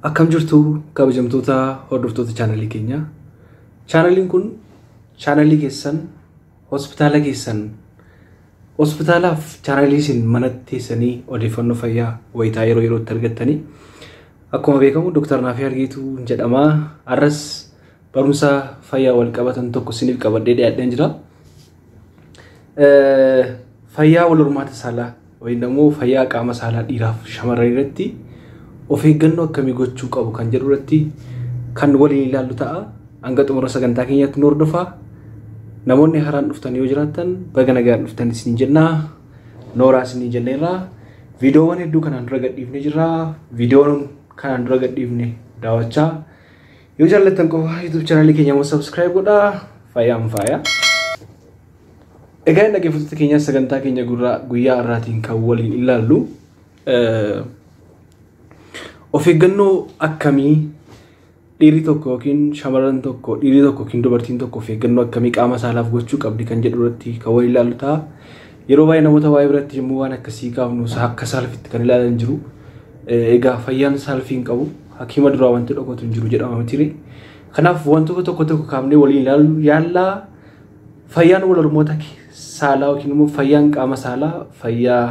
Akkam jirtu kabajamtoota hordoftoota chaanalii keenya. Chaanaliin kun chaanalii keessan hospitaala keessan hospitaalaaf chaanalii isin manatti teessanii odeeffannoo fayyaa wayitaa yeroo yerootti argattanii. Akkuma beekamu Dr. Naafii Argiituu jedhama. Arras barumsa fayyaa wal qabatan tokko isiniif qabadhee dhiyaadheen jira. Fayyaa wal hormaata saalaa wayin immoo fayyaa qaama saalaa dhiiraaf shamarran irratti of eeggannoo akkamii gochuu qabu kan jedhu irratti kan waliin ilaallu ta'a. Hanga xumura sagantaa keenyaatti nu hordofaa. Namoonni haaraan dhuftan yoo jiraattan baga nagaan dhuftan isin jennaa. Nooraa isin jenneerra. Viidiyoowwan hedduu kanaan dura gadhiifnee jirra. Viidiyoon kanaan dura gadhiifne daawwachaa yoo jaallattan qofa YouTube channel keenya mo subscribe godhaa. Fayyaan fayyaa. Egaa dhaggeeffattoota keenya sagantaa keenya guyyaa har'aatiin kan waliin ilaallu of eeggannoo akkamii dhiirri tokko yookiin shamarran tokko dhiirri tokko yookiin dubartiin tokko of eeggannoo akkamii qaama saalaaf gochuu qabdi kan jedhu irratti kan waliin ilaallu ta'a. Yeroo baay'ee namoota waa'ee biratti yommuu waan akkasii kaafnu akka saalfitti kan ilaalan jiru. Egaa fayyaan saalfiin qabu hakiima duraa wanti dhokatu hin jiru jedhama miti. Kanaaf wantoota tokko kaafnee waliin ilaallu yaallaa fayyaan wal hormoota saalaa yookiin immoo fayyaan qaama saalaa fayyaa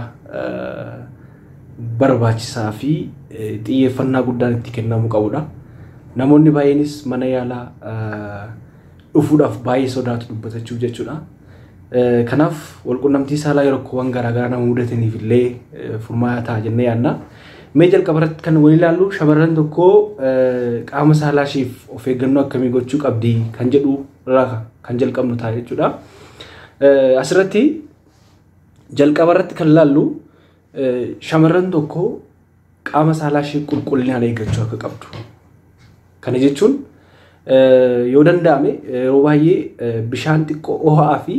barbaachisaa fi xiyyeeffannaa guddaan itti kennamuu qabudha. Namoonni baay'eenis mana yaalaa dhufuudhaaf baay'ee sodaatu dubbatachuuf jechuudha. Kanaaf walqunnamtii saalaa yeroo rakkoowwan garaagaraa nama mudataniif illee furmaata jennee yaadna. Mee jalqaba irratti kan waliin ilaallu shamarran tokko qaama saalaa isheef of eeggannoo akkamii gochuu qabdi kan jedhu irraa kan jalqabnu ta'a jechuudha. Asirratti jalqaba irratti kan ilaallu shamarran tokko qaama saalaa ishee qulqullinaan eeggachuu akka qabdu. Kana jechuun yoo danda'ame yeroo baay'ee bishaan xiqqoo ho'aa fi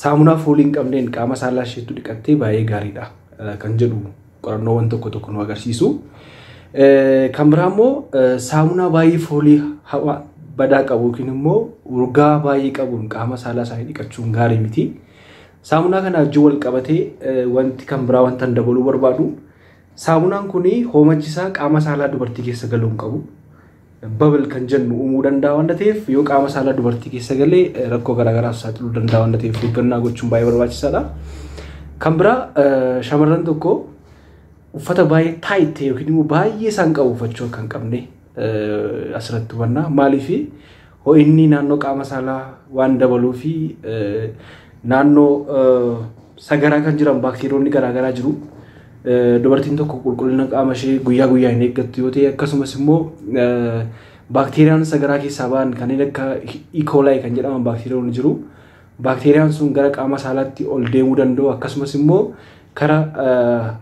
saamunaa foolii hin qabneen qaama saalaa isheetti dhiqattee baay'ee gaariidha kan jedhu qorannoowwan tokko nu agarsiisu. Kan biraa immoo saamunaa baay'ee foolii badaa qabu yookiin immoo urgaa baay'ee qabuun qaama saalaa isaanii dhiqachuun gaarii miti. Saamunaa kana wajjin wal qabatee wanti kan biraa wanta dabaluu barbaadu saamunaan kuni hoomachisaa qaama saalaa dubartii keessa galuu hin qabu. Bubble kan jennu uumuu danda'a waan ta'eef yoo qaama saalaa dubartii keessa galee rakkoo garaagaraaf saaxiluu danda'a waan ta'eef eeggannaa gochuun baay'ee barbaachisaadha. Kan biraa shamarran tokko uffata baay'ee taayit ta'e yookiin immoo baay'ee isaan qabu uffachuu akka hin qabne asirratti hubannaa. Maaliif ho'inni naannoo qaama saalaa waan dabaluu fi naannoo sagaraa kan jiran baakteeriyoonni garaagaraa jiru. Dubartiin tokko qulqullina qaama ishee guyyaa guyyaa hin eeggattu yoo ta'e akkasumas immoo baakteeriyaan sagaraa keessaa ba'an kanneen akka E. coli kan jedhaman baakteeriyoonni jiru. Baakteeriyaan sun gara qaama saalaatti ol deemuu danda'u akkasumas immoo karaa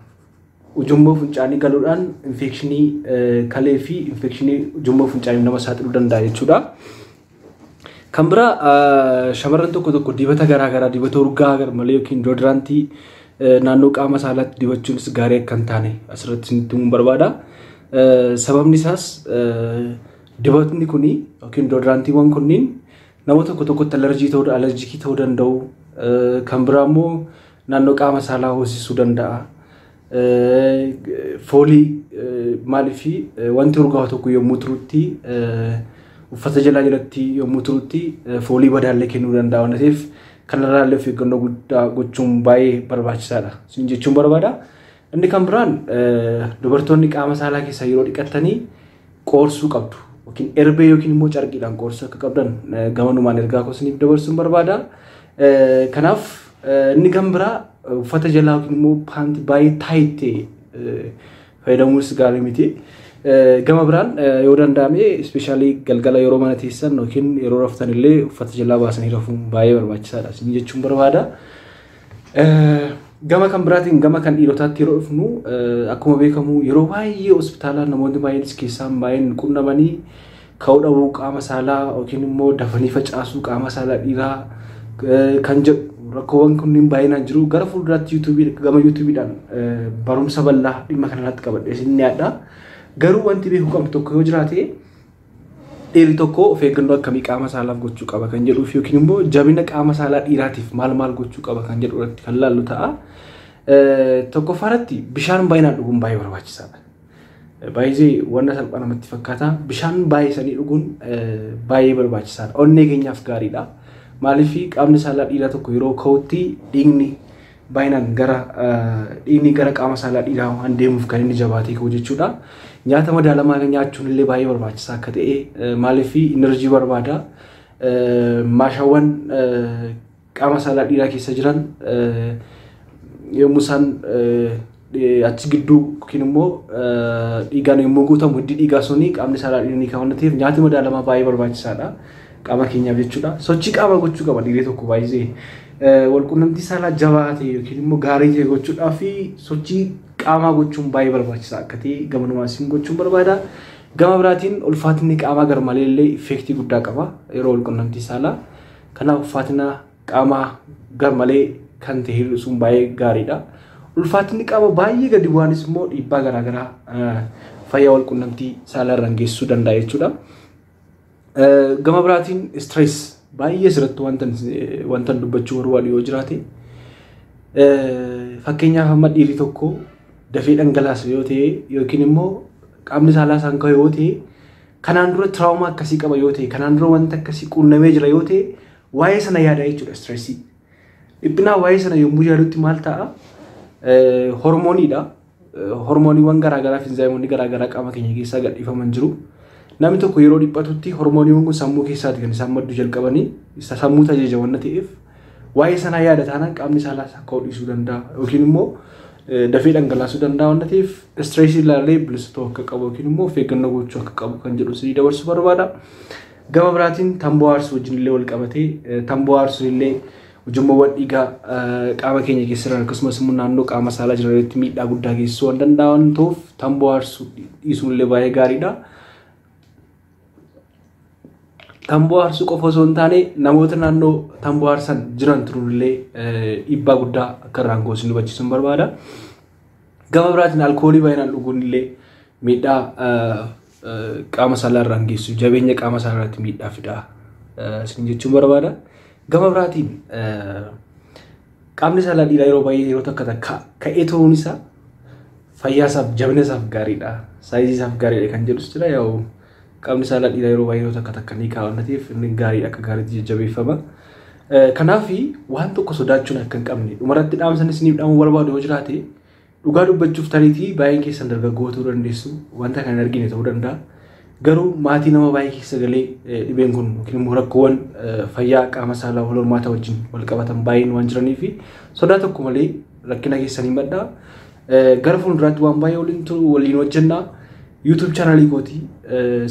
ujummoo funcaanii galuudhaan infekshinii kalee fi infekshinii ujummoo funcaanii nama saaxiluu danda'a jechuudha. Kan biraa shamarran tokko dibata garaagaraa dibata urgaa malee yookiin deodoorantii naannoo qaama saalaatti dibachuunis gaarii akka hin taane asirratti isinitti himuun barbaada. Sababni isaas dibatni kuni yookiin deodoorantiiwwan kunniin nama tokkotti alerjikii ta'uu danda'u. Kan biraa immoo naannoo qaama saalaa hoosisuu danda'a. Foolii maaliif wanti urgaa'u tokko yommuu turutti uffata jalatti yommuu turutti foolii badaallee kennuu danda'a waan ta'eef kanarraa illee of eeggannoo guddaa gochuun baay'ee barbaachisaadha. Isin jechuun barbaada. Inni kan biraan dubartoonni qaama saalaa keessa yeroo dhiqatanii qoorsuu qabdu. Yookiin erbee yookiin immoo carqiidhaan qoorsuu akka qabdan gamanumaan ergaa isiniif dabarsuun barbaada. Kanaaf inni kan biraa uffata jalaa yookiin immoo paantii baay'ee taayit ta'e fayyadamuunis gaarii miti. Gama biraan yoo danda'ame ispeeshaalii galgala yeroo mana teessan yookiin yeroo raftan illee uffata jalaa baasanii rafuun baay'ee barbaachisaadha. Isin jechuun barbaada. Gama kan biraatiin gama kan dhiirotaatti yeroo dhufnu akkuma beekamu yeroo baay'ee hospitaala namoonni baay'eenis keessaan baay'een qunnamanii ka'uu dhabuu qaama saalaa yookiin immoo dafanii facaasuu qaama saalaa dhiiraa kan jedhu rakkoowwan kunniin baay'inaan jiru. Gara fuulduraatti gama yuutuubiidhaan barumsa bal'aa dhimma kanarratti qabadhee isin dhiyaadha. Garuu wanti beekuu qabnu tokko yoo jiraate dhiirri tokko of eeggannoo akkamii qaama saalaaf gochuu qaba kan jedhuuf yookiin immoo jabina qaama saalaa dhiiraatiif maal gochuu qaba kan jedhu irratti kan ilaallu ta'a. Tokkoffaarratti bishaan baay'inaan dhuguun baay'ee barbaachisaadha. baay'ee wanna salphaa namatti fakkaata bishaan baay'ee sanii dhuguun baay'ee barbaachisaadha onnee keenyaaf gaariidha maaliif qaamni saalaa dhiiraa tokko yeroo ka'utti dhiigni baay'inaan gara qaama saalaa dhiiraa waan deemuuf kan inni jabaatee ka'u jechuudha nyaata madaalamaa nyaachuun illee baay'ee barbaachisaa akka ta'e maaliif enerjii barbaada maashawwan qaama saalaa dhiiraa keessa jiran yommuu isaan achi gidduu yookiin immoo dhiigaan yommuu guutamu hiddi dhiigaa suni qaamni saalaa dhiiraa ni kaawwan ta'eef nyaati madaalamaa baay'ee barbaachisaadha qaama keenyaaf jechuudha sochii qaama gochuu qaba dhiirri tokko baay'ee walqunnamtii saalaa jabaa ta'e yookiin immoo gaarii ta'e gochuudhaa fi sochii qaamaa gochuun baay'ee barbaachisaa akka ta'e gamanumaas gochuun barbaada gama biraatiin ulfaatinni qaamaa garmalee illee effektii guddaa qaba yeroo walqunnamtii saalaa kanaaf ulfaatina qaamaa garmalee kan ta'e sun baay'ee gaariidha ulfaatinni qaama baay'ee gadi bu'aanis immoo dhiibbaa garaagaraa fayyaa walqunnamtii saalaa irraan geessisuu danda'a jechuudha gama biraatiin stress baay'ee sirratti wanta dubbachuu barbaadu yoo jiraate fakkeenyaaf amma dhiirri tokko dafee dhangalaasa yoo ta'e yookiin immoo qaamni saalaa isaan ka'e yoo ta'e kanaan dura tiraawomaa akkasii qaba yoo ta'e kanaan dura wanta akkasii quunnamee jira yoo ta'e waa'ee sana yaada jechuudha stressii dhiphinaa waa'ee sana yommuu yaadutti maal ta'a hormooniidha hormooniiwwan garaagaraa fi enzaayimoonni garaagaraa qaama keenya keessaa gadhiifaman jiru namni tokko yeroo dhiphatutti hormooniiwwan kun sammuu keessaati kan isaan madduu jalqabanii isa sammuu tajaajila waan ta'eef waa'ee sanaa yaada taanaan qaamni saalaas akka hodhisuu danda'a yookiin immoo dafee dhangalaasuu danda'a waan ta'eef stressii ilaalee bilisuu akka qabu yookiin immoo of eeggannoo gochuu akka qabu kan jedhu sirrii dabarsuu barbaada gama biraatiin tamboo aarsuu wajjin illee wal qabatee tamboo aarsuu illee ujummoowwan dhiigaa qaama keenya keessa jiran akkasumas immoo naannoo qaama saalaa jiranitti miidhaa guddaa geessisuu waan danda'an ta'uuf tamboo aarsuu dhiisuun illee baay'ee gaariidha. Tamboo aarsuu qofa osoo hin taane namoota naannoo tamboo aarsan jiran turuun illee dhiibbaa guddaa akka irraan geessisu hubachiisuun barbaada. Gama biraatiin alkoolii baay'inaan dhuguun illee miidhaa qaama saalaa irraan geessisu jabeenya qaama saalaa irratti miidhaa fida isin jechuun barbaada. Gama biraatiin qaamni saalaa dhiiraa yeroo baay'ee yeroo takka ka'ee ta'uun isaa fayyaasaaf jabina isaaf gaariidha saayizii isaaf gaariidha kan jedhus jira yaa'u qaamni saalaa dhiiraa yeroo baay'ee yeroo takka ni kaawwannateef inni gaariidha akka gaariitti jajjabeeffama kanaaf waan tokko sodaachuun akka hin qabne dhumarratti dhaamsan isiniif dhaamuu barbaadu yoo jiraate dhugaa dubbachuuf tariitii baay'een keessan dargaggoo ta'uu dandeessu wanta kan hin argine ta'uu danda'a garuu maatii nama baay'ee keessa galee dhibeen kun yookiin immoo rakkoowwan fayyaa qaama saalaa wal hormaata wajjin wal qabatan baay'een waan jiraniif sodaa tokko malee rakkina keessanii madda gara fuulduraatti waan baay'ee waliin hojjennaa YouTube channelii kooti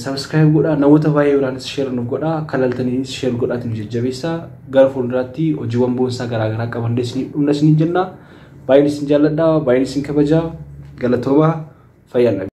subscribe godhaa namoota baay'ee biraanis share nuuf godhaa akka laaltaniis share godhaatiin jajjabeessaa gara fuulduraatti hojiiwwan boonsaa garaagaraa qaban dhumna isiniin jenna baay'een isin jaalladhaa baay'een isin kabajaa galatoomaa fayyaa